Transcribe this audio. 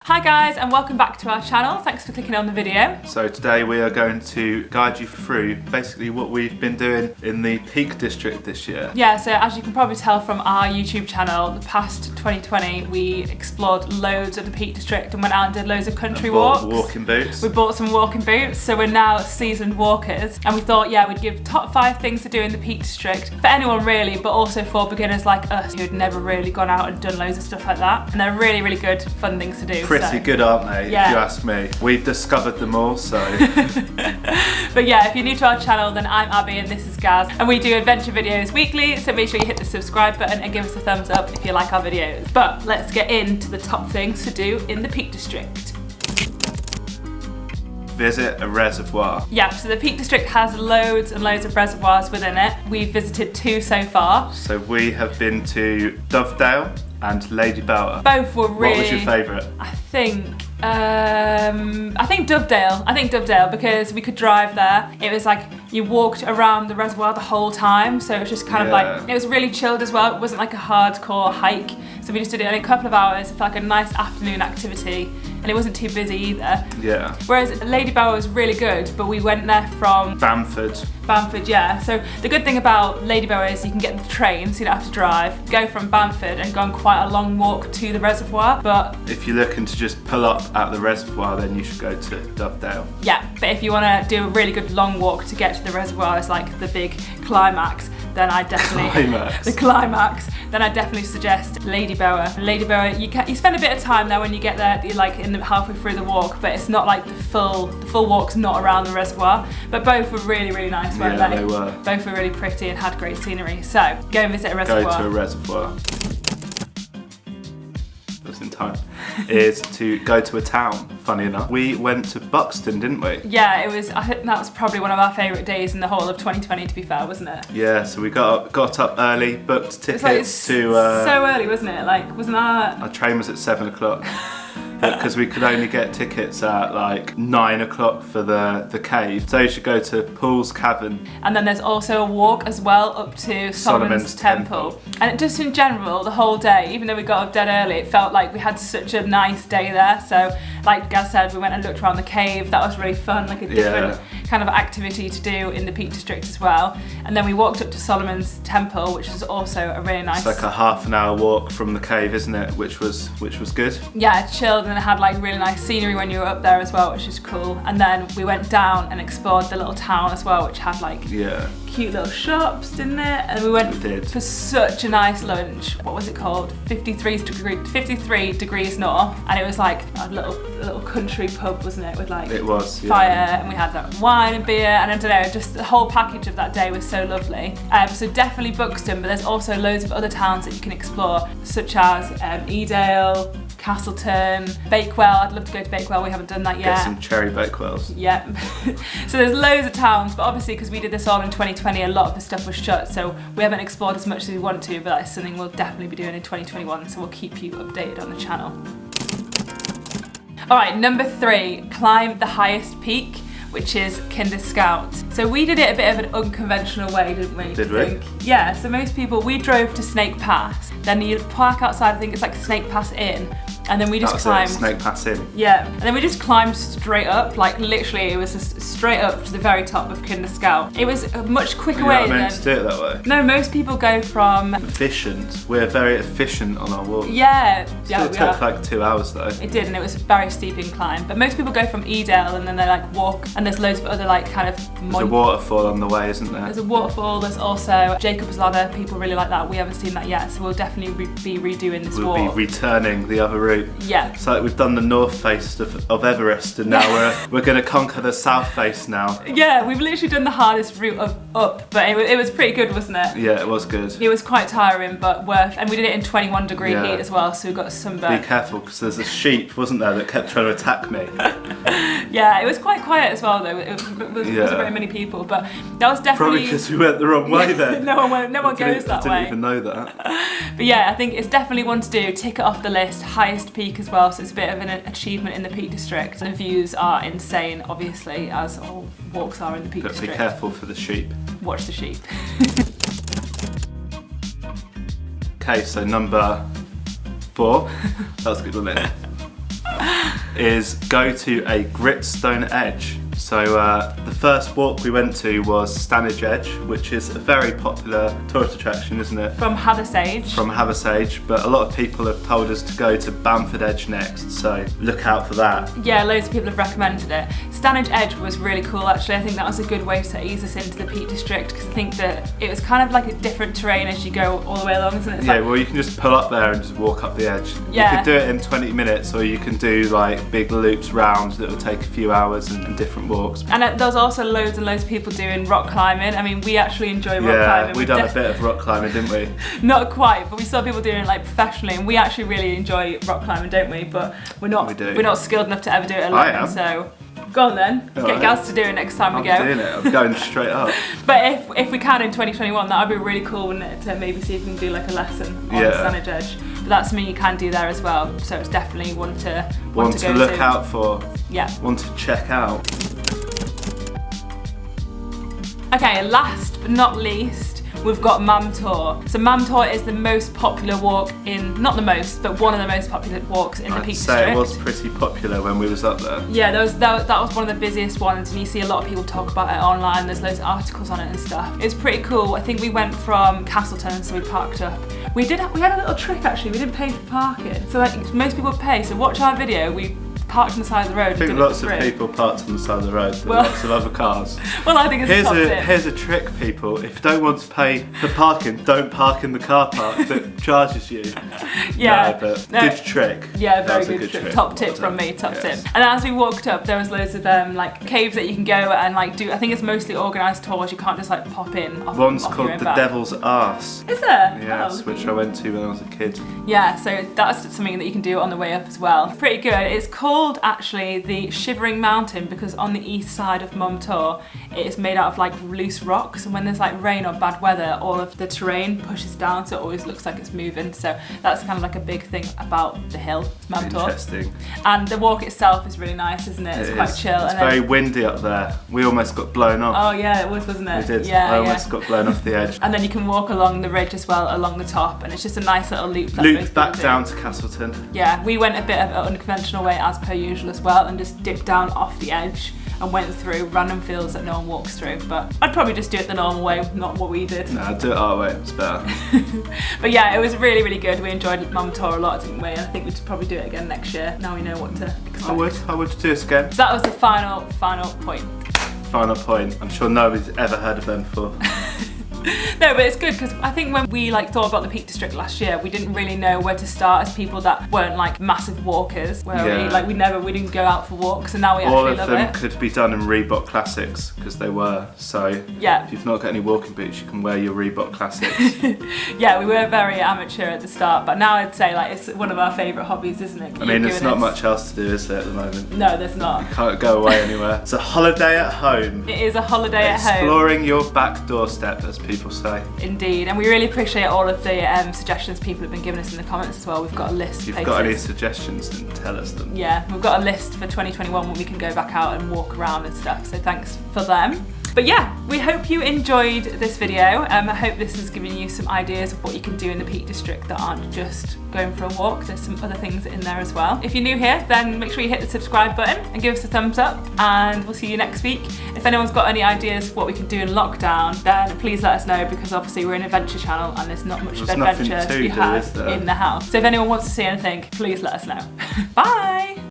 Hi guys, and welcome back to our channel. Thanks for clicking on the video. So today we are going to guide you through basically what we've been doing in the Peak District this year. Yeah, so as you can probably tell from our YouTube channel, the past 2020 we explored loads of the Peak District and went out and did loads of country walks. Walking boots. We bought some walking boots, so we're now seasoned walkers, and we thought, yeah, we'd give top 5 things to do in the Peak District for anyone really, but also for beginners like us who'd never really gone out and done loads of stuff like that. And they're really, really good, fun things to do. Pretty good, aren't they? Yeah. If you ask me. We've discovered them all, so. But yeah, if you're new to our channel, then I'm Abby and this is Gaz, and we do adventure videos weekly, so make sure you hit the subscribe button and give us a thumbs up if you like our videos. But let's get into the top things to do in the Peak District. Visit a reservoir. Yeah, so the Peak District has loads and loads of reservoirs within it. We've visited 2 so far. So we have been to Dovedale and Lady Bower. Both were really... What was your favourite? I think Dovedale. I think Dovedale, because we could drive there. It was like you walked around the reservoir the whole time, so it was just kind of like, it was really chilled as well. It wasn't like a hardcore hike, so we just did it in a couple of hours. It felt like a nice afternoon activity, and it wasn't too busy either. Yeah. Whereas Lady Bower was really good, but we went there from Bamford, yeah. So the good thing about Lady Bower is you can get the train, so you don't have to drive, go from Bamford and go on quite a long walk to the reservoir. But if you're looking to just pull up at the reservoir, then you should go to Dovedale. Yeah, but if you want to do a really good long walk to get to the reservoir, it's like the big climax, then I definitely then I definitely suggest Lady Bower. Lady Bower, you spend a bit of time there when you get there, you're like halfway through the walk, but it's not like the full walk's not around the reservoir. But both were really, really nice, weren't they? They were. Both were really pretty and had great scenery. So go and visit a reservoir. Go to a reservoir. Just in time. Is to go to a town, funny enough. We went to Buxton, didn't we? Yeah, it was. I think that was probably one of our favourite days in the whole of 2020, to be fair, wasn't it? Yeah, so we got up early, booked tickets to... so early, wasn't it? Like, wasn't our train was at 7 o'clock. Because we could only get tickets at like 9 o'clock for the cave. So you should go to Paul's Cavern. And then there's also a walk as well up to Solomon's Temple. And just in general, the whole day, even though we got up dead early, it felt like we had such a nice day there. So like Gaz said, we went and looked around the cave. That was really fun, like a different kind of activity to do in the Peak District as well. And then we walked up to Solomon's Temple, which is also a really nice... It's like a half-an-hour walk from the cave, isn't it? Which was good. Yeah, chilled, and it had like really nice scenery when you were up there as well, which is cool. And then we went down and explored the little town as well, which had like cute little shops, didn't it? And we went for such a nice lunch. What was it called? 53 degrees north, and it was like a little country pub, wasn't it? With like fire, and we had that wine and beer, and I don't know, just the whole package of that day was so lovely. So definitely Buxton, but there's also loads of other towns that you can explore, such as Edale, Castleton, Bakewell. I'd love to go to Bakewell, we haven't done that yet. Get some cherry Bakewells. Yeah. So there's loads of towns, but obviously because we did this all in 2020, a lot of the stuff was shut, so we haven't explored as much as we want to, but that's something we'll definitely be doing in 2021, so we'll keep you updated on the channel. Alright, number 3, climb the highest peak, which is Kinder Scout. So we did it a bit of an unconventional way, didn't we? Did we? Yeah, so most people, we drove to Snake Pass, then you park outside, I think it's like Snake Pass Inn, and then we just climbed. Snake Pass Inn. Yeah, and then we just climbed straight up, like literally it was just straight up to the very top of Kinder Scout. It was a much quicker way than... You're not meant to do it that way? No, most people go from... Efficient. We're very efficient on our walk. Yeah. It took like 2 hours though. It did, and it was a very steep incline. But most people go from Edale and then they like walk, and there's loads of other like kind of... There's a waterfall on the way, isn't there? There's a waterfall, there's also Jacob's Ladder, people really like that. We haven't seen that yet, so we'll definitely be redoing this walk. We'll be returning the other route. Yeah. So we've done the north face of Everest, and now we're going to conquer the south face now. Yeah, we've literally done the hardest route up, but it was pretty good, wasn't it? Yeah, it was good. It was quite tiring, but worth, and we did it in 21 degree heat as well, so we got a sunburn. Be careful, because there's a sheep, wasn't there, that kept trying to attack me. Yeah, it was quite quiet as well though, it wasn't very many people, but that was definitely... Probably because we went the wrong way then. no one goes that way. I didn't even know that. But yeah, I think it's definitely one to do, tick it off the list, highest peak as well, so it's a bit of an achievement in the Peak District. The views are insane, obviously, as all walks are in the Peak District. But be careful for the sheep. Watch the sheep. Okay, so number 4. That was good, wasn't it? is go to a gritstone edge. So the first walk we went to was Stanage Edge, which is a very popular tourist attraction, isn't it? From Hathersage. From Hathersage, but a lot of people have told us to go to Bamford Edge next, so look out for that. Yeah, loads of people have recommended it. Stanage Edge was really cool actually. I think that was a good way to ease us into the Peak District, because I think that it was kind of like a different terrain as you go all the way along, isn't it? Yeah, well you can just pull up there and just walk up the edge. Yeah. You can do it in 20 minutes, or you can do like big loops round that will take a few hours and different walks. And there's also loads and loads of people doing rock climbing. I mean, we actually enjoy rock climbing. Yeah, we done a bit of rock climbing, didn't we? Not quite, but we saw people doing it like professionally, and we actually really enjoy rock climbing, don't we? But we're not skilled enough to ever do it alone. I am. So go on then, get Gaz to do it next time we go. I'm doing it, I'm going straight up. But if we can in 2021, that would be really cool, wouldn't it? To maybe see if we can do like a lesson on the Stanage Edge. But that's something you can do there as well. So it's definitely one to look out for. Yeah. One to check out. Okay, last but not least, we've got Mam Tor. So Mam Tor is the most popular walk not the most, but one of the most popular walks in the Peak District. I'd say it was pretty popular when we was up there. Yeah, that was one of the busiest ones, and you see a lot of people talk about it online. There's loads of articles on it and stuff. It's pretty cool. I think we went from Castleton, so we parked up. We had a little trick actually. We didn't pay for parking. So like most people pay. So watch our video. We parked on the side of the road. I think lots of people parked on the side of the road, but lots of other cars. Well, I think it's a top tip. Here's a trick, people. If you don't want to pay for parking, don't park in the car park that charges you. Yeah. Good trick. Yeah, very good trick. Top tip from me, top tip. And as we walked up, there was loads of like caves that you can go and like do. I think it's mostly organised tours. You can't just like pop in. One's called the Devil's Arse. Is there? Yes, which I went to when I was a kid. Yeah, so that's something that you can do on the way up as well. Pretty good. It's called actually the Shivering Mountain because on the east side of Mam Tor it is made out of like loose rocks, and when there's like rain or bad weather, all of the terrain pushes down, so it always looks like it's moving. So that's kind of like a big thing about the hill, Mam Tor. Interesting. And the walk itself is really nice, isn't it? It's quite chill. It's very windy up there. We almost got blown off. Oh yeah, it was, wasn't it? We did. Yeah, I almost got blown off the edge. And then you can walk along the ridge as well, along the top, and it's just a nice little loop. Loop back down to Castleton. Yeah, we went a bit of an unconventional way as per usual as well, and just dipped down off the edge and went through random fields that no one walks through. But I'd probably just do it the normal way, not what we did. No, do it our way, it's better. But yeah, it was really, really good. We enjoyed Mam Tor a lot, didn't we? And I think we'd probably do it again next year. Now we know what to expect. I would do this again. So that was the final point. Final point. I'm sure nobody's ever heard of them before. No, but it's good because I think when we like thought about the Peak District last year, we didn't really know where to start as people that weren't like massive walkers. We didn't go out for walks, and now we actually love it. All of them could be done in Reebok Classics because they were. So yeah, if you've not got any walking boots, you can wear your Reebok Classics. Yeah, we were very amateur at the start, but now I'd say like it's one of our favourite hobbies, isn't it? I mean, there's not much else to do, is there, at the moment? No, there's not. You can't go away anywhere. It's a holiday at home. It is a holiday at home. Exploring your back doorstep, as people say. Indeed, and we really appreciate all of the suggestions people have been giving us in the comments as well. We've got a list. If you've got any suggestions, then tell us them. Yeah, we've got a list for 2021 when we can go back out and walk around and stuff, so thanks for them. But yeah, we hope you enjoyed this video. I hope this has given you some ideas of what you can do in the Peak District that aren't just going for a walk. There's some other things in there as well. If you're new here, then make sure you hit the subscribe button and give us a thumbs up, and we'll see you next week. If anyone's got any ideas of what we can do in lockdown, then please let us know, because obviously we're an adventure channel and there's not much adventure to be had in the house. So if anyone wants to see anything, please let us know. Bye!